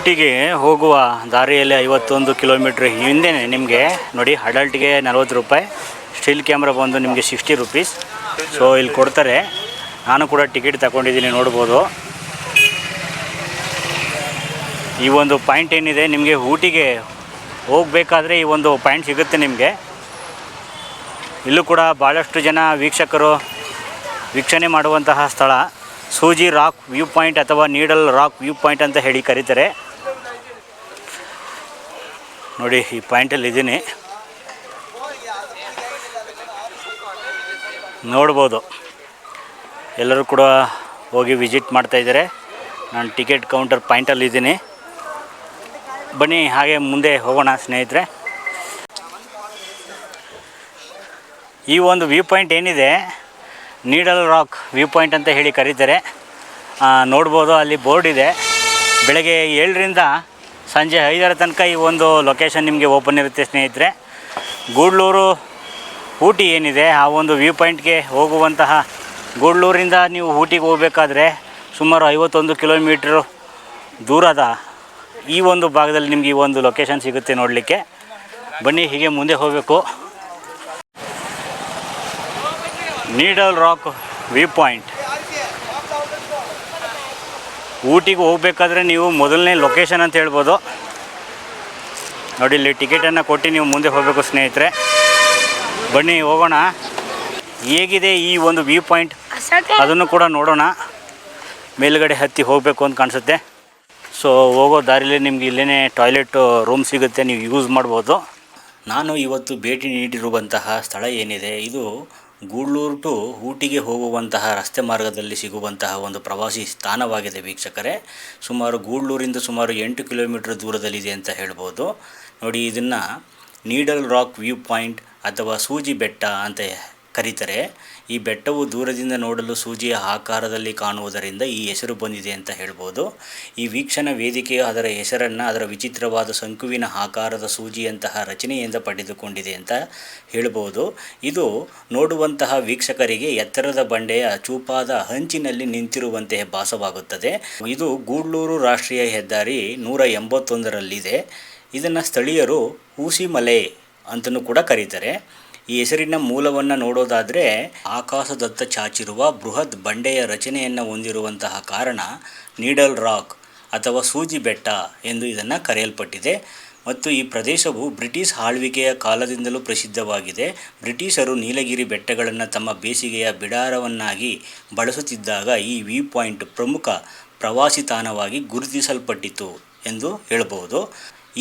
ಊಟಿಗೆ ಹೋಗುವ ದಾರಿಯಲ್ಲಿ 51 ಕಿಲೋಮೀಟ್ರ್ ಹಿಂದೆ ನಿಮಗೆ ನೋಡಿ ಅಡಲ್ಟ್ಗೆ 40 ರೂಪಾಯಿ, ಸ್ಟಿಲ್ ಕ್ಯಾಮ್ರಾ ಬಂದು ನಿಮಗೆ 60 ರೂಪೀಸ್. ಸೊ ಇಲ್ಲಿ ಕೊಡ್ತಾರೆ. ನಾನು ಕೂಡ ಟಿಕೆಟ್ ತಗೊಂಡಿದ್ದೀನಿ, ನೋಡ್ಬೋದು. ಈ ಒಂದು ಪಾಯಿಂಟ್ ಏನಿದೆ ನಿಮಗೆ ಊಟಿಗೆ ಹೋಗಬೇಕಾದ್ರೆ ಈ ಒಂದು ಪಾಯಿಂಟ್ ಸಿಗುತ್ತೆ ನಿಮಗೆ. ಇಲ್ಲೂ ಕೂಡ ಭಾಳಷ್ಟು ಜನ ವೀಕ್ಷಕರು ವೀಕ್ಷಣೆ ಮಾಡುವಂತಹ ಸ್ಥಳ ಸೂಜಿ ರಾಕ್ ವ್ಯೂ ಪಾಯಿಂಟ್ ಅಥವಾ ನೀಡಲ್ ರಾಕ್ ವ್ಯೂ ಪಾಯಿಂಟ್ ಅಂತ ಹೇಳಿ ಕರೀತಾರೆ. ನೋಡಿ ಈ ಪಾಯಿಂಟಲ್ಲಿ ಇದ್ದೀನಿ, ನೋಡ್ಬೋದು. ಎಲ್ಲರೂ ಕೂಡ ಹೋಗಿ ವಿಸಿಟ್ ಮಾಡ್ತಾಯಿದ್ದಾರೆ. ನಾನು ಟಿಕೆಟ್ ಕೌಂಟರ್ ಪಾಯಿಂಟಲ್ಲಿದ್ದೀನಿ. ಬನ್ನಿ ಹಾಗೆ ಮುಂದೆ ಹೋಗೋಣ ಸ್ನೇಹಿತರೆ. ಈ ಒಂದು ವ್ಯೂ ಪಾಯಿಂಟ್ ಏನಿದೆ ನೀಡಲ್ ರಾಕ್ ವ್ಯೂ ಪಾಯಿಂಟ್ ಅಂತ ಹೇಳಿ ಕರೀತಾರೆ. ನೋಡ್ಬೋದು, ಅಲ್ಲಿ ಬೋರ್ಡ್ ಇದೆ. ಬೆಳಗ್ಗೆ 7ರಿಂದ ಸಂಜೆ 5 ತನಕ ಈ ಒಂದು ಲೊಕೇಶನ್ ನಿಮಗೆ ಓಪನ್ ಇರುತ್ತೆ ಸ್ನೇಹಿತರೆ. ಗೂಡ್ಲೂರು ಊಟಿ ಏನಿದೆ ಆ ಒಂದು ವ್ಯೂ ಪಾಯಿಂಟ್ಗೆ ಹೋಗುವಂತಹ ಗೂಡ್ಲೂರಿಂದ ನೀವು ಊಟಿಗೆ ಹೋಗಬೇಕಾದ್ರೆ ಸುಮಾರು 51 ಕಿಲೋಮೀಟ್ರು ದೂರದ ಈ ಒಂದು ಭಾಗದಲ್ಲಿ ನಿಮಗೆ ಈ ಒಂದು ಲೊಕೇಶನ್ ಸಿಗುತ್ತೆ ನೋಡಲಿಕ್ಕೆ. ಬನ್ನಿ ಹೀಗೆ ಮುಂದೆ ಹೋಗಬೇಕು. ನೀಡಲ್ ರಾಕ್ ವ್ಯೂ ಪಾಯಿಂಟ್ ಊಟಿಗೆ ಹೋಗಬೇಕಾದ್ರೆ ನೀವು ಮೊದಲನೇ ಲೊಕೇಶನ್ ಅಂತ ಹೇಳ್ಬೋದು. ನೋಡಿ, ಇಲ್ಲಿ ಟಿಕೆಟನ್ನು ಕೊಟ್ಟು ನೀವು ಮುಂದೆ ಹೋಗಬೇಕು ಸ್ನೇಹಿತರೆ. ಬನ್ನಿ ಹೋಗೋಣ. ಹೇಗಿದೆ ಈ ಒಂದು ವ್ಯೂ ಪಾಯಿಂಟ್ ಅದನ್ನು ಕೂಡ ನೋಡೋಣ. ಮೇಲುಗಡೆ ಹತ್ತಿ ಹೋಗಬೇಕು ಅಂತ ಕಾಣಿಸುತ್ತೆ. ಸೊ ಹೋಗೋ ದಾರಿಯಲ್ಲಿ ನಿಮ್ಗೆ ಇಲ್ಲೇ ಟಾಯ್ಲೆಟ್ ರೂಮ್ ಸಿಗುತ್ತೆ, ನೀವು ಯೂಸ್ ಮಾಡ್ಬೋದು. ನಾನು ಇವತ್ತು ಭೇಟಿ ನೀಡಿರುವಂತಹ ಸ್ಥಳ ಏನಿದೆ ಇದು ಗೂಡ್ಲೂರು ಟು ಊಟಿಗೆ ಹೋಗುವಂತಹ ರಸ್ತೆ ಮಾರ್ಗದಲ್ಲಿ ಸಿಗುವಂತಹ ಒಂದು ಪ್ರವಾಸಿ ಸ್ಥಾನವಾಗಿದೆ ವೀಕ್ಷಕರೇ. ಗೂಡ್ಲೂರಿಂದ ಸುಮಾರು 8 ಕಿಲೋಮೀಟರ್ ದೂರದಲ್ಲಿದೆ ಅಂತ ಹೇಳ್ಬೋದು. ನೋಡಿ, ಇದನ್ನು ನೀಡಲ್ ರಾಕ್ ವ್ಯೂ ಪಾಯಿಂಟ್ ಅಥವಾ ಸೂಜಿ ಬೆಟ್ಟ ಅಂತ ಕರೀತಾರೆ. ಈ ಬೆಟ್ಟವು ದೂರದಿಂದ ನೋಡಲು ಸೂಜಿಯ ಆಕಾರದಲ್ಲಿ ಕಾಣುವುದರಿಂದ ಈ ಹೆಸರು ಬಂದಿದೆ ಅಂತ ಹೇಳ್ಬೋದು. ಈ ವೀಕ್ಷಣಾ ವೇದಿಕೆಯು ಅದರ ಹೆಸರನ್ನು ಅದರ ವಿಚಿತ್ರವಾದ ಶಂಕುವಿನ ಆಕಾರದ ಸೂಜಿಯಂತಹ ರಚನೆಯಿಂದ ಪಡೆದುಕೊಂಡಿದೆ ಅಂತ ಹೇಳ್ಬೋದು. ಇದು ನೋಡುವಂತಹ ವೀಕ್ಷಕರಿಗೆ ಎತ್ತರದ ಬಂಡೆಯ ಚೂಪಾದ ಅಂಚಿನಲ್ಲಿ ನಿಂತಿರುವಂತೆ ಭಾಸವಾಗುತ್ತದೆ. ಇದು ಗೂಡ್ಲೂರು ರಾಷ್ಟ್ರೀಯ ಹೆದ್ದಾರಿ 181ರಲ್ಲಿದೆ. ಇದನ್ನು ಸ್ಥಳೀಯರು ಹೂಸಿಮಲೆ ಅಂತಲೂ ಕೂಡ ಕರೀತಾರೆ. ಈ ಹೆಸರಿನ ಮೂಲವನ್ನು ನೋಡೋದಾದರೆ ಆಕಾಶದತ್ತ ಚಾಚಿರುವ ಬೃಹತ್ ಬಂಡೆಯ ರಚನೆಯನ್ನು ಹೊಂದಿರುವಂತಹ ಕಾರಣ ನೀಡಲ್ ರಾಕ್ ಅಥವಾ ಸೂಜಿ ಬೆಟ್ಟ ಎಂದು ಇದನ್ನು ಕರೆಯಲ್ಪಟ್ಟಿದೆ. ಮತ್ತು ಈ ಪ್ರದೇಶವು ಬ್ರಿಟಿಷ್ ಆಳ್ವಿಕೆಯ ಕಾಲದಿಂದಲೂ ಪ್ರಸಿದ್ಧವಾಗಿದೆ. ಬ್ರಿಟಿಷರು ನೀಲಗಿರಿ ಬೆಟ್ಟಗಳನ್ನು ತಮ್ಮ ಬೇಸಿಗೆಯ ಬಿಡಾರವನ್ನಾಗಿ ಬಳಸುತ್ತಿದ್ದಾಗ ಈ ವ್ಯೂ ಪಾಯಿಂಟ್ ಪ್ರಮುಖ ಪ್ರವಾಸಿ ತಾಣವಾಗಿ ಗುರುತಿಸಲ್ಪಟ್ಟಿತು ಎಂದು ಹೇಳಬಹುದು.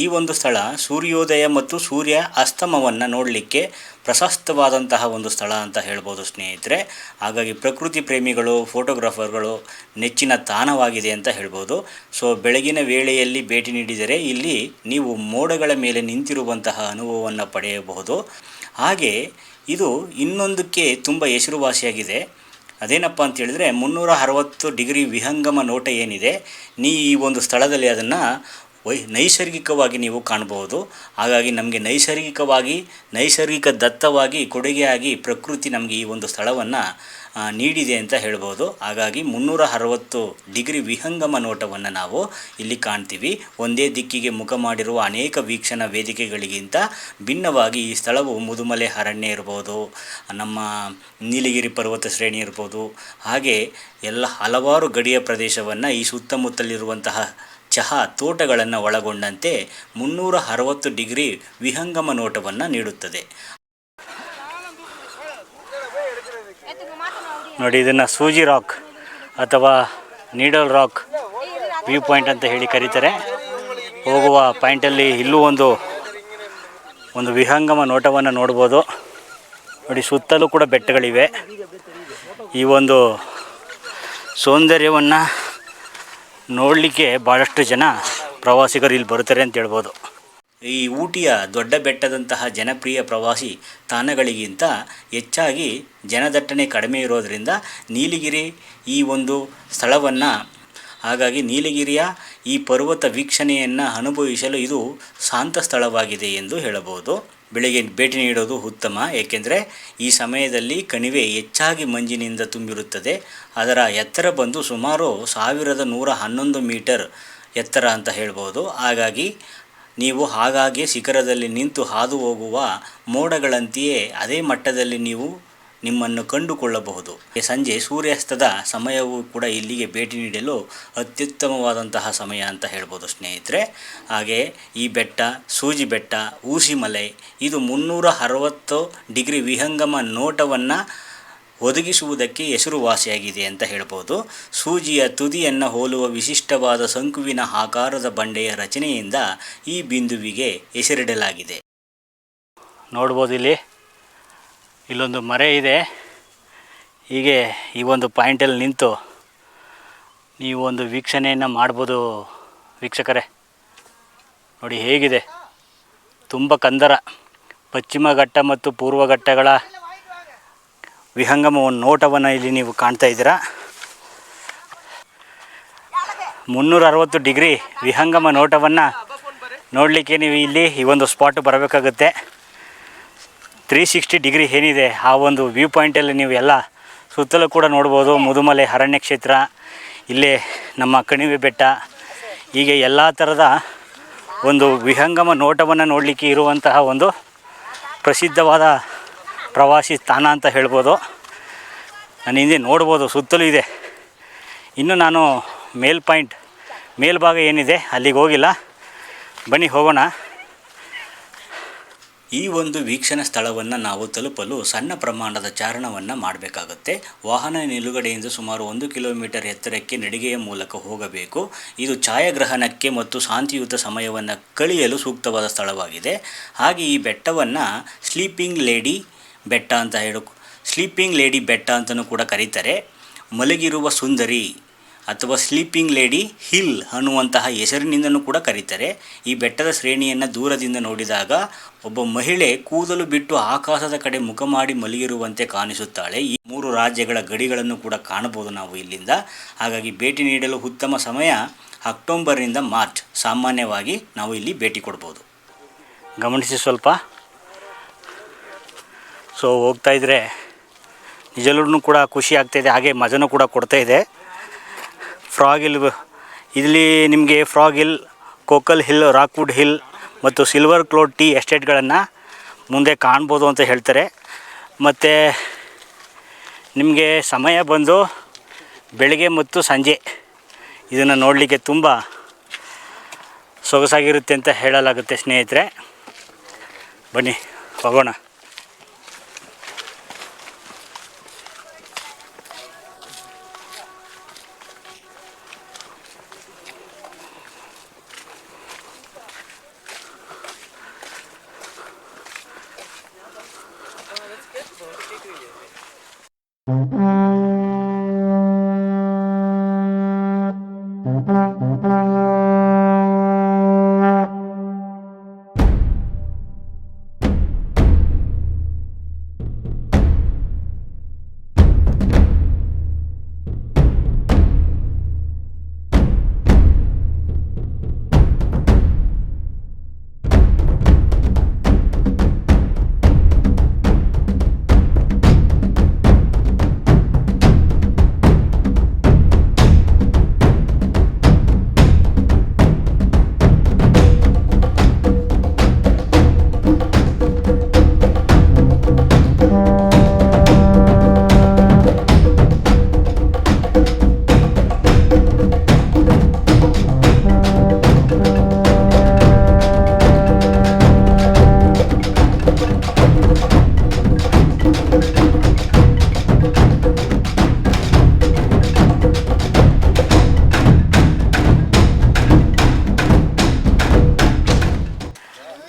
ಈ ಒಂದು ಸ್ಥಳ ಸೂರ್ಯೋದಯ ಮತ್ತು ಸೂರ್ಯ ಅಸ್ತಮವನ್ನು ನೋಡಲಿಕ್ಕೆ ಪ್ರಶಸ್ತವಾದಂತಹ ಒಂದು ಸ್ಥಳ ಅಂತ ಹೇಳ್ಬೋದು ಸ್ನೇಹಿತರೆ. ಹಾಗಾಗಿ ಪ್ರಕೃತಿ ಪ್ರೇಮಿಗಳು, ಫೋಟೋಗ್ರಾಫರ್ಗಳು ನೆಚ್ಚಿನ ತಾಣವಾಗಿದೆ ಅಂತ ಹೇಳ್ಬೋದು. ಸೊ ಬೆಳಗಿನ ವೇಳೆಯಲ್ಲಿ ಭೇಟಿ ನೀಡಿದರೆ ಇಲ್ಲಿ ನೀವು ಮೋಡಗಳ ಮೇಲೆ ನಿಂತಿರುವಂತಹ ಅನುಭವವನ್ನು ಪಡೆಯಬಹುದು. ಹಾಗೆ ಇದು ಇನ್ನೊಂದಕ್ಕೆ ತುಂಬ ಹೆಸರುವಾಸಿಯಾಗಿದೆ. ಅದೇನಪ್ಪ ಅಂತ ಹೇಳಿದ್ರೆ 360 ಡಿಗ್ರಿ ವಿಹಂಗಮ ನೋಟ ಏನಿದೆ, ಈ ಒಂದು ಸ್ಥಳದಲ್ಲಿ ಅದನ್ನು ನೈಸರ್ಗಿಕವಾಗಿ ನೀವು ಕಾಣಬಹುದು. ಹಾಗಾಗಿ ನಮಗೆ ನೈಸರ್ಗಿಕ ದತ್ತವಾಗಿ ಕೊಡುಗೆಯಾಗಿ ಪ್ರಕೃತಿ ನಮಗೆ ಈ ಒಂದು ಸ್ಥಳವನ್ನು ನೀಡಿದೆ ಅಂತ ಹೇಳ್ಬೋದು. ಹಾಗಾಗಿ 360 ಡಿಗ್ರಿ ವಿಹಂಗಮ ನೋಟವನ್ನು ನಾವು ಇಲ್ಲಿ ಕಾಣ್ತೀವಿ. ಒಂದೇ ದಿಕ್ಕಿಗೆ ಮುಖ ಮಾಡಿರುವ ಅನೇಕ ವೀಕ್ಷಣಾ ವೇದಿಕೆಗಳಿಗಿಂತ ಭಿನ್ನವಾಗಿ ಈ ಸ್ಥಳವು ಮುದುಮಲೆ ಅರಣ್ಯ ಇರ್ಬೋದು, ನಮ್ಮ ನೀಲಗಿರಿ ಪರ್ವತ ಶ್ರೇಣಿ ಇರ್ಬೋದು, ಹಾಗೆ ಹಲವಾರು ಗಡಿಯ ಪ್ರದೇಶವನ್ನು ಈ ಸುತ್ತಮುತ್ತಲಿರುವಂತಹ ಚಹಾ ತೋಟಗಳನ್ನು ಒಳಗೊಂಡಂತೆ 360 ಡಿಗ್ರಿ ವಿಹಂಗಮ ನೋಟವನ್ನು ನೀಡುತ್ತದೆ. ನೋಡಿ, ಇದನ್ನು ಸೂಜಿ ರಾಕ್ ಅಥವಾ ನೀಡಲ್ ರಾಕ್ ವ್ಯೂ ಪಾಯಿಂಟ್ ಅಂತ ಹೇಳಿ ಕರೀತಾರೆ. ಹೋಗುವ ಪಾಯಿಂಟಲ್ಲಿ ಇಲ್ಲೂ ಒಂದು ವಿಹಂಗಮ ನೋಟವನ್ನು ನೋಡ್ಬೋದು. ನೋಡಿ, ಸುತ್ತಲೂ ಕೂಡ ಬೆಟ್ಟಗಳಿವೆ. ಈ ಒಂದು ಸೌಂದರ್ಯವನ್ನು ನೋಡಲಿಕ್ಕೆ ಭಾಳಷ್ಟು ಜನ ಪ್ರವಾಸಿಗರು ಇಲ್ಲಿ ಬರುತ್ತಾರೆ ಅಂತ ಹೇಳ್ಬೋದು. ಈ ಊಟಿಯ ದೊಡ್ಡ ಬೆಟ್ಟದಂತಹ ಜನಪ್ರಿಯ ಪ್ರವಾಸಿ ತಾಣಗಳಿಗಿಂತ ಹೆಚ್ಚಾಗಿ ಜನದಟ್ಟಣೆ ಕಡಿಮೆ ಇರೋದರಿಂದ ನೀಲಗಿರಿ ಈ ಒಂದು ಸ್ಥಳವನ್ನು ಹಾಗಾಗಿ ನೀಲಗಿರಿಯ ಈ ಪರ್ವತ ವೀಕ್ಷಣೆಯನ್ನು ಅನುಭವಿಸಲು ಇದು ಶಾಂತ ಸ್ಥಳವಾಗಿದೆ ಎಂದು ಹೇಳಬಹುದು. ಬೆಳಗ್ಗೆ ಭೇಟಿ ನೀಡೋದು ಉತ್ತಮ, ಏಕೆಂದರೆ ಈ ಸಮಯದಲ್ಲಿ ಕಣಿವೆ ಹೆಚ್ಚಾಗಿ ಮಂಜಿನಿಂದ ತುಂಬಿರುತ್ತದೆ. ಅದರ ಎತ್ತರ ಬಂದು ಸುಮಾರು 1111 ಮೀಟರ್ ಎತ್ತರ ಅಂತ ಹೇಳ್ಬೋದು. ಹಾಗಾಗಿ ನೀವು ಆಗಾಗ್ಗೆ ಶಿಖರದಲ್ಲಿ ನಿಂತು ಹಾದು ಹೋಗುವ ಮೋಡಗಳಂತೆಯೇ ಅದೇ ಮಟ್ಟದಲ್ಲಿ ನೀವು ನಿಮ್ಮನ್ನು ಕಂಡುಕೊಳ್ಳಬಹುದು. ಸಂಜೆ ಸೂರ್ಯಾಸ್ತದ ಸಮಯವೂ ಕೂಡ ಇಲ್ಲಿಗೆ ಭೇಟಿ ನೀಡಲು ಅತ್ಯುತ್ತಮವಾದಂತಹ ಸಮಯ ಅಂತ ಹೇಳ್ಬೋದು ಸ್ನೇಹಿತರೆ. ಹಾಗೆ ಈ ಬೆಟ್ಟ ಸೂಜಿ ಬೆಟ್ಟ, ಊಸಿಮಲೆ ಇದು 360 ಡಿಗ್ರಿ ವಿಹಂಗಮ ನೋಟವನ್ನು ಒದಗಿಸುವುದಕ್ಕೆ ಹೆಸರುವಾಸಿಯಾಗಿದೆ ಅಂತ ಹೇಳ್ಬೋದು. ಸೂಜಿಯ ತುದಿಯನ್ನು ಹೋಲುವ ವಿಶಿಷ್ಟವಾದ ಶಂಕುವಿನ ಆಕಾರದ ಬಂಡೆಯ ರಚನೆಯಿಂದ ಈ ಬಿಂದುವಿಗೆ ಹೆಸರಿಡಲಾಗಿದೆ. ನೋಡ್ಬೋದು ಇಲ್ಲೊಂದು ಮರೆ ಇದೆ. ಹೀಗೆ ಈ ಒಂದು ಪಾಯಿಂಟಲ್ಲಿ ನಿಂತು ನೀವು ಒಂದು ವೀಕ್ಷಣೆಯನ್ನು ಮಾಡ್ಬೋದು ವೀಕ್ಷಕರೇ. ನೋಡಿ ಹೇಗಿದೆ, ತುಂಬ ಕಂದರ. ಪಶ್ಚಿಮ ಘಟ್ಟ ಮತ್ತು ಪೂರ್ವ ಘಟ್ಟಗಳ ವಿಹಂಗಮ ನೋಟವನ್ನು ಇಲ್ಲಿ ನೀವು ಕಾಣ್ತಾ ಇದ್ದೀರಾ. 360 ಡಿಗ್ರಿ ವಿಹಂಗಮ ನೋಟವನ್ನು ನೋಡಲಿಕ್ಕೆ ನೀವು ಇಲ್ಲಿ ಈ ಒಂದು ಸ್ಪಾಟ್ ಬರಬೇಕಾಗುತ್ತೆ. 360 ಡಿಗ್ರಿ ಏನಿದೆ ಆ ಒಂದು ವ್ಯೂ ಪಾಯಿಂಟಲ್ಲಿ ನೀವು ಎಲ್ಲ ಸುತ್ತಲೂ ಕೂಡ ನೋಡ್ಬೋದು. ಮುದುಮಲೆ ಅರಣ್ಯ ಕ್ಷೇತ್ರ, ಇಲ್ಲೇ ನಮ್ಮ ಕಣಿವೆ ಬೆಟ್ಟ, ಹೀಗೆ ಎಲ್ಲ ಥರದ ಒಂದು ವಿಹಂಗಮ ನೋಟವನ್ನು ನೋಡಲಿಕ್ಕೆ ಇರುವಂತಹ ಒಂದು ಪ್ರಸಿದ್ಧವಾದ ಪ್ರವಾಸಿ ತಾಣ ಅಂತ ಹೇಳ್ಬೋದು. ನಾನು ಹಿಂದೆ ನೋಡ್ಬೋದು ಸುತ್ತಲೂ ಇದೆ. ಇನ್ನು ನಾನು ಮೇಲ್ಭಾಗ ಏನಿದೆ ಅಲ್ಲಿಗೆ ಹೋಗಿಲ್ಲ. ಬನ್ನಿ ಹೋಗೋಣ. ಈ ಒಂದು ವೀಕ್ಷಣಾ ಸ್ಥಳವನ್ನು ನಾವು ತಲುಪಲು ಸಣ್ಣ ಪ್ರಮಾಣದ ಚಾರಣವನ್ನು ಮಾಡಬೇಕಾಗುತ್ತೆ. ವಾಹನ ನಿಲುಗಡೆಯಿಂದ ಸುಮಾರು 1 ಕಿಲೋಮೀಟರ್ ಎತ್ತರಕ್ಕೆ ನಡಿಗೆಯ ಮೂಲಕ ಹೋಗಬೇಕು. ಇದು ಛಾಯಾಗ್ರಹಣಕ್ಕೆ ಮತ್ತು ಶಾಂತಿಯುತ ಸಮಯವನ್ನು ಕಳೆಯಲು ಸೂಕ್ತವಾದ ಸ್ಥಳವಾಗಿದೆ. ಹಾಗೆ ಈ ಬೆಟ್ಟವನ್ನು ಸ್ಲೀಪಿಂಗ್ ಲೇಡಿ ಬೆಟ್ಟ ಅಂತಲೂ ಕೂಡ ಕರೀತಾರೆ. ಮಲಗಿರುವ ಸುಂದರಿ ಅಥವಾ ಸ್ಲೀಪಿಂಗ್ ಲೇಡಿ ಹಿಲ್ ಅನ್ನುವಂತಹ ಹೆಸರಿನಿಂದಲೂ ಕೂಡ ಕರೀತಾರೆ. ಈ ಬೆಟ್ಟದ ಶ್ರೇಣಿಯನ್ನು ದೂರದಿಂದ ನೋಡಿದಾಗ ಒಬ್ಬ ಮಹಿಳೆ ಕೂದಲು ಬಿಟ್ಟು ಆಕಾಶದ ಕಡೆ ಮುಖ ಮಾಡಿ ಮಲಗಿರುವಂತೆ ಕಾಣಿಸುತ್ತಾಳೆ. ಈ 3 ರಾಜ್ಯಗಳ ಗಡಿಗಳನ್ನು ಕೂಡ ಕಾಣಬಹುದು ನಾವು ಇಲ್ಲಿಂದ. ಹಾಗಾಗಿ ಭೇಟಿ ನೀಡಲು ಉತ್ತಮ ಸಮಯ ಅಕ್ಟೋಬರ್ನಿಂದ ಮಾರ್ಚ್. ಸಾಮಾನ್ಯವಾಗಿ ನಾವು ಇಲ್ಲಿ ಭೇಟಿ ಕೊಡ್ಬೋದು. ಗಮನಿಸಿ ಸ್ವಲ್ಪ. ಸೊ ಹೋಗ್ತಾಯಿದ್ರೆ ನಿಜಲ್ಲೂ ಕೂಡ ಖುಷಿ ಆಗ್ತಾಯಿದೆ, ಹಾಗೆ ಮಜನೂ ಕೂಡ ಕೊಡ್ತಾಯಿದೆ. ಫ್ರಾಗ್ ಹಿಲ್, ಇಲ್ಲಿ ನಿಮಗೆ ಫ್ರಾಗ್ ಹಿಲ್, ಕೋಕಲ್ ಹಿಲ್, ರಾಕ್ವುಡ್ ಹಿಲ್ ಮತ್ತು ಸಿಲ್ವರ್ ಕ್ಲೋಡ್ ಟೀ ಎಸ್ಟೇಟ್ಗಳನ್ನು ಮುಂದೆ ಕಾಣ್ಬೋದು ಅಂತ ಹೇಳ್ತಾರೆ. ಮತ್ತು ನಿಮಗೆ ಸಮಯ ಬಂದು ಬೆಳಗ್ಗೆ ಮತ್ತು ಸಂಜೆ ಇದನ್ನು ನೋಡಲಿಕ್ಕೆ ತುಂಬ ಸೊಗಸಾಗಿರುತ್ತೆ ಅಂತ ಹೇಳಲಾಗುತ್ತೆ ಸ್ನೇಹಿತರೆ. ಬನ್ನಿ ಹೋಗೋಣ.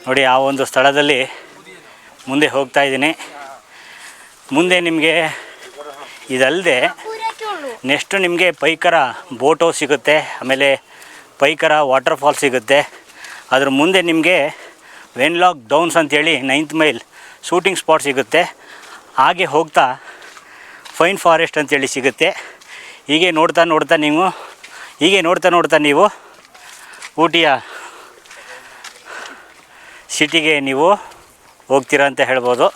ನೋಡಿ ಆ ಒಂದು ಸ್ಥಳದಲ್ಲಿ ಮುಂದೆ ಹೋಗ್ತಾ ಇದ್ದೀನಿ. ಮುಂದೆ ನಿಮಗೆ ಇದಲ್ಲದೆ ನೆಕ್ಸ್ಟು ನಿಮಗೆ ಪೈಕರ ಬೋಟ್ ಹೌಸ್ ಸಿಗುತ್ತೆ, ಆಮೇಲೆ ಪೈಕರ ವಾಟರ್ ಫಾಲ್ ಸಿಗುತ್ತೆ. ಅದ್ರ ಮುಂದೆ ನಿಮಗೆ ವೆನ್ಲಾಕ್ ಡೌನ್ಸ್ ಅಂಥೇಳಿ 9th ಮೈಲ್ ಶೂಟಿಂಗ್ ಸ್ಪಾಟ್ ಸಿಗುತ್ತೆ. ಹಾಗೆ ಹೋಗ್ತಾ ಫೈನ್ ಫಾರೆಸ್ಟ್ ಅಂತೇಳಿ ಸಿಗುತ್ತೆ. ಹೀಗೆ ನೋಡ್ತಾ ನೀವು ಊಟಿಯ ಸಿಟಿಗೆ ನೀವು ಹೋಗ್ತೀರಾ ಅಂತ ಹೇಳ್ಬೋದು.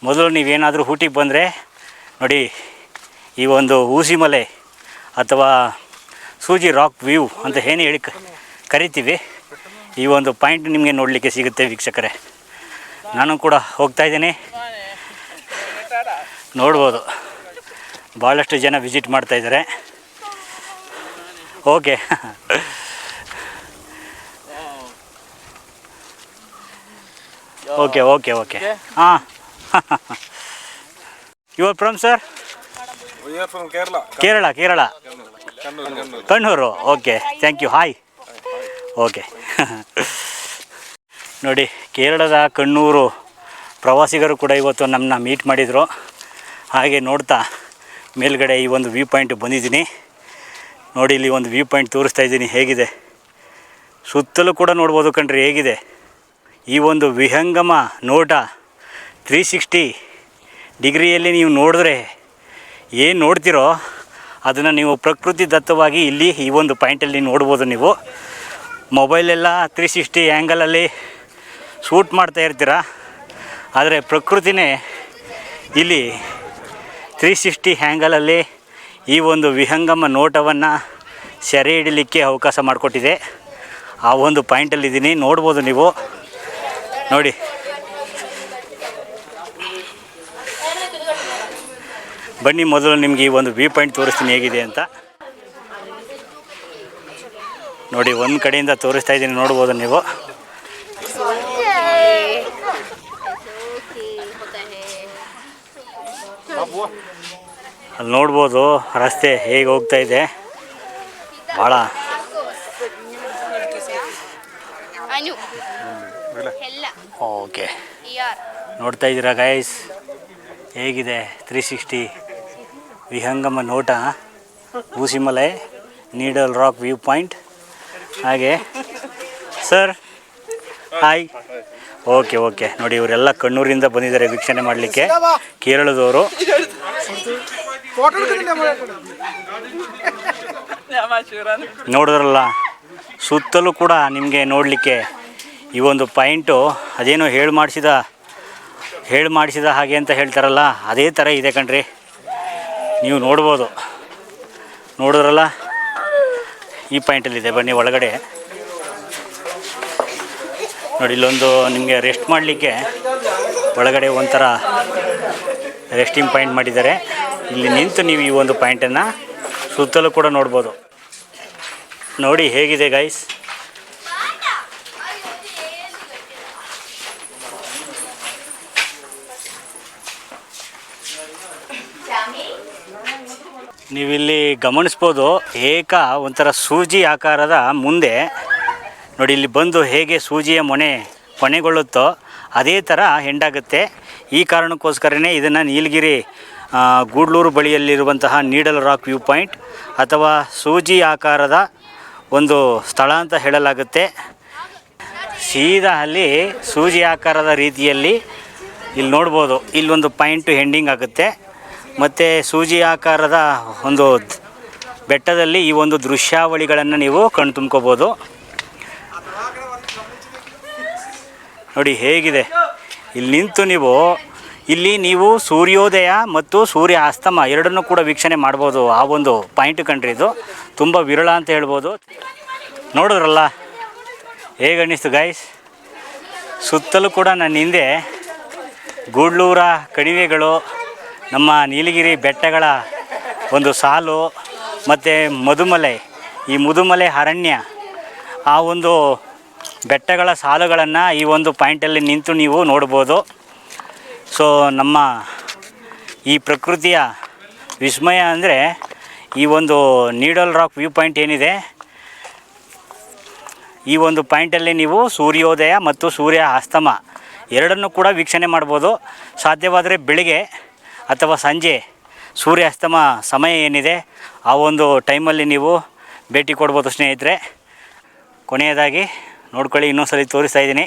ಮೊದಲು ನೀವೇನಾದರೂ ಊಟಿಗೆ ಬಂದರೆ ನೋಡಿ, ಈ ಒಂದು ಊಸಿಮಲೆ ಅಥವಾ ಸೂಜಿ ರಾಕ್ ವ್ಯೂ ಅಂತ ಏನು ಕರಿತೀವಿ. ಈ ಒಂದು ಪಾಯಿಂಟ್ ನಿಮಗೆ ನೋಡಲಿಕ್ಕೆ ಸಿಗುತ್ತೆ ವೀಕ್ಷಕರೇ. ನಾನು ಕೂಡ ಹೋಗ್ತಾ ಇದ್ದೀನಿ, ನೋಡ್ಬೋದು ಭಾಳಷ್ಟು ಜನ ವಿಸಿಟ್ ಮಾಡ್ತಾಯಿದ್ದಾರೆ. ಓಕೆ ಓಕೆ ಓಕೆ ಓಕೆ ಹಾಂ your from sir? Kerala. Kannur. Okay, thank you. Hi. Okay ನೋಡಿ, ಕೇರಳದ ಕಣ್ಣೂರು ಪ್ರವಾಸಿಗರು ಕೂಡ ಇವತ್ತು ನಮ್ಮನ್ನ ಮೀಟ್ ಮಾಡಿದರು. ಹಾಗೆ ನೋಡ್ತಾ ಮೇಲ್ಗಡೆ ಈ ಒಂದು ವ್ಯೂ ಪಾಯಿಂಟ್ ಬಂದಿದ್ದೀನಿ. ನೋಡಿ, ಇಲ್ಲಿ ಒಂದು ವ್ಯೂ ಪಾಯಿಂಟ್ ತೋರಿಸ್ತಾ ಇದ್ದೀನಿ. ಹೇಗಿದೆ ಸುತ್ತಲೂ ಕೂಡ ನೋಡ್ಬೋದು ಕಣ್ರಿ ಹೇಗಿದೆ. ಈ ಒಂದು ವಿಹಂಗಮ ನೋಟ 360 ಡಿಗ್ರಿಯಲ್ಲಿ ನೀವು ನೋಡಿದ್ರೆ ಏನು ನೋಡ್ತಿರೋ ಅದನ್ನು ನೀವು ಪ್ರಕೃತಿ ದತ್ತವಾಗಿ ಇಲ್ಲಿ ಈ ಒಂದು ಪಾಯಿಂಟಲ್ಲಿ ನೋಡ್ಬೋದು. ನೀವು ಮೊಬೈಲೆಲ್ಲ 360 ಆ್ಯಂಗಲಲ್ಲಿ ಶೂಟ್ ಮಾಡ್ತಾ ಇರ್ತೀರ, ಆದರೆ ಪ್ರಕೃತಿನೇ ಇಲ್ಲಿ 360 ಆ್ಯಂಗಲಲ್ಲಿ ಈ ಒಂದು ವಿಹಂಗಮ ನೋಟವನ್ನು ಸೆರೆ ಹಿಡಲಿಕ್ಕೆ ಅವಕಾಶ ಮಾಡಿಕೊಟ್ಟಿದೆ. ಆ ಒಂದು ಪಾಯಿಂಟಲ್ಲಿದ್ದೀನಿ, ನೋಡ್ಬೋದು ನೀವು. ನೋಡಿ, ಬನ್ನಿ ಮೊದಲು ನಿಮಗೆ ಈ ಒಂದು ವ್ಯೂ ಪಾಯಿಂಟ್ ತೋರಿಸ್ತೀನಿ ಹೇಗಿದೆ ಅಂತ. ನೋಡಿ, ಒಂದು ಕಡೆಯಿಂದ ತೋರಿಸ್ತಾ ಇದ್ದೀನಿ, ನೋಡ್ಬೋದು ನೀವು. ಅಲ್ಲಿ ನೋಡ್ಬೋದು ರಸ್ತೆ ಹೇಗೆ ಹೋಗ್ತಾ ಇದೆ. ಭಾಳ ಓಕೆ, ನೋಡ್ತಾ ಇದ್ದೀರಾ ಗೈಸ್ ಹೇಗಿದೆ 360 ವಿಹಂಗಮ ನೋಟ. ಊಸಿಮಲೆ ನೀಡಲ್ ರಾಕ್ ವ್ಯೂ ಪಾಯಿಂಟ್. ಹಾಗೆ ಸರ್ ಹಾಯ್. ಓಕೆ ಓಕೆ ನೋಡಿ, ಇವರೆಲ್ಲ ಕಣ್ಣೂರಿಂದ ಬಂದಿದ್ದಾರೆ ವೀಕ್ಷಣೆ ಮಾಡಲಿಕ್ಕೆ, ಕೇರಳದವರು. ನೋಡಿದ್ರಲ್ಲ, ಸುತ್ತಲೂ ಕೂಡ ನಿಮಗೆ ನೋಡಲಿಕ್ಕೆ ಈ ಒಂದು ಪಾಯಿಂಟು ಅದೇನೋ ಹೇಳಿ ಮಾಡಿಸಿದ ಹಾಗೆ ಅಂತ ಹೇಳ್ತಾರಲ್ಲ, ಅದೇ ಥರ ಇದೆ ಕಣ್ರಿ. ನೀವು ನೋಡ್ಬೋದು, ನೋಡಿದ್ರಲ್ಲ ಈ ಪಾಯಿಂಟಲ್ಲಿದೆ. ಬನ್ನಿ ಒಳಗಡೆ ನೋಡಿ, ಇಲ್ಲೊಂದು ನಿಮಗೆ ರೆಸ್ಟ್ ಮಾಡಲಿಕ್ಕೆ ಒಳಗಡೆ ಒಂಥರ ರೆಸ್ಟಿಂಗ್ ಪಾಯಿಂಟ್ ಮಾಡಿದ್ದಾರೆ. ಇಲ್ಲಿ ನಿಂತು ನೀವು ಈ ಒಂದು ಪಾಯಿಂಟನ್ನು ಸುತ್ತಲೂ ಕೂಡ ನೋಡ್ಬೋದು. ನೋಡಿ ಹೇಗಿದೆ ಗೈಸ್. ನೀವಿಲ್ಲಿ ಗಮನಿಸ್ಬೋದು, ಒಂಥರ ಸೂಜಿ ಆಕಾರದ ಮುಂದೆ ನೋಡಿ, ಇಲ್ಲಿ ಬಂದು ಹೇಗೆ ಸೂಜಿಯ ಮೊನೆ ಕೊನೆಗೊಳ್ಳುತ್ತೋ ಅದೇ ಥರ ಹೆಂಡಾಗುತ್ತೆ. ಈ ಕಾರಣಕ್ಕೋಸ್ಕರನೇ ಇದನ್ನು ನೀಲಗಿರಿ ಗೂಡ್ಲೂರು ಬಳಿಯಲ್ಲಿರುವಂತಹ ನೀಡಲ್ ರಾಕ್ ವ್ಯೂ ಪಾಯಿಂಟ್ ಅಥವಾ ಸೂಜಿ ಆಕಾರದ ಒಂದು ಸ್ಥಳ ಅಂತ ಹೇಳಲಾಗುತ್ತೆ. ಸೀದಾ ಅಲ್ಲಿ ಸೂಜಿ ಆಕಾರದ ರೀತಿಯಲ್ಲಿ ಇಲ್ಲಿ ನೋಡ್ಬೋದು, ಇಲ್ಲೊಂದು ಪಾಯಿಂಟು ಹೆಂಡಿಂಗ್ ಆಗುತ್ತೆ. ಮತ್ತು ಸೂಜಿ ಆಕಾರದ ಒಂದು ಬೆಟ್ಟದಲ್ಲಿ ಈ ಒಂದು ದೃಶ್ಯಾವಳಿಗಳನ್ನು ನೀವು ಕಣ್ಣು ತುಂಬ್ಕೋಬೋದು. ನೋಡಿ ಹೇಗಿದೆ. ಇಲ್ಲಿ ನಿಂತು ನೀವು ಸೂರ್ಯೋದಯ ಮತ್ತು ಸೂರ್ಯ ಅಸ್ತಮ ಎರಡನ್ನೂ ಕೂಡ ವೀಕ್ಷಣೆ ಮಾಡ್ಬೋದು. ಆ ಒಂದು ಪಾಯಿಂಟ್ ಕಂಡ್ರಿ, ಇದು ತುಂಬ ವಿರಳ ಅಂತ ಹೇಳ್ಬೋದು. ನೋಡಿದ್ರಲ್ಲ ಹೇಗೆ ಅನ್ನಿಸ್ತು ಗೈಸ್. ಸುತ್ತಲೂ ಕೂಡ ನನ್ನ ಹಿಂದೆ ಗೂಡ್ಲೂರ ಕಣಿವೆಗಳು, ನಮ್ಮ ನೀಲಗಿರಿ ಬೆಟ್ಟಗಳ ಒಂದು ಸಾಲು, ಮತ್ತು ಮುದುಮಲೆ, ಈ ಮುದುಮಲೆ ಅರಣ್ಯ, ಆ ಒಂದು ಬೆಟ್ಟಗಳ ಸಾಲುಗಳನ್ನು ಈ ಒಂದು ಪಾಯಿಂಟಲ್ಲಿ ನಿಂತು ನೀವು ನೋಡ್ಬೋದು. ಸೊ ನಮ್ಮ ಈ ಪ್ರಕೃತಿಯ ವಿಸ್ಮಯ ಅಂದರೆ ಈ ಒಂದು ನೀಡಲ್ ರಾಕ್ ವ್ಯೂ ಪಾಯಿಂಟ್ ಏನಿದೆ, ಈ ಒಂದು ಪಾಯಿಂಟಲ್ಲಿ ನೀವು ಸೂರ್ಯೋದಯ ಮತ್ತು ಸೂರ್ಯ ಅಸ್ತಮ ಎರಡನ್ನೂ ಕೂಡ ವೀಕ್ಷಣೆ ಮಾಡ್ಬೋದು. ಸಾಧ್ಯವಾದರೆ ಬೆಳಿಗ್ಗೆ ಅಥವಾ ಸಂಜೆ ಸೂರ್ಯ ಅಸ್ತಮ ಸಮಯ ಏನಿದೆ ಆ ಒಂದು ಟೈಮಲ್ಲಿ ನೀವು ಭೇಟಿ ಕೊಡ್ಬೋದು ಸ್ನೇಹಿತರೆ. ಕೊನೆಯದಾಗಿ ನೋಡ್ಕೊಳ್ಳಿ, ಇನ್ನೊಂದು ಸಲ ತೋರಿಸ್ತಾ ಇದ್ದೀನಿ.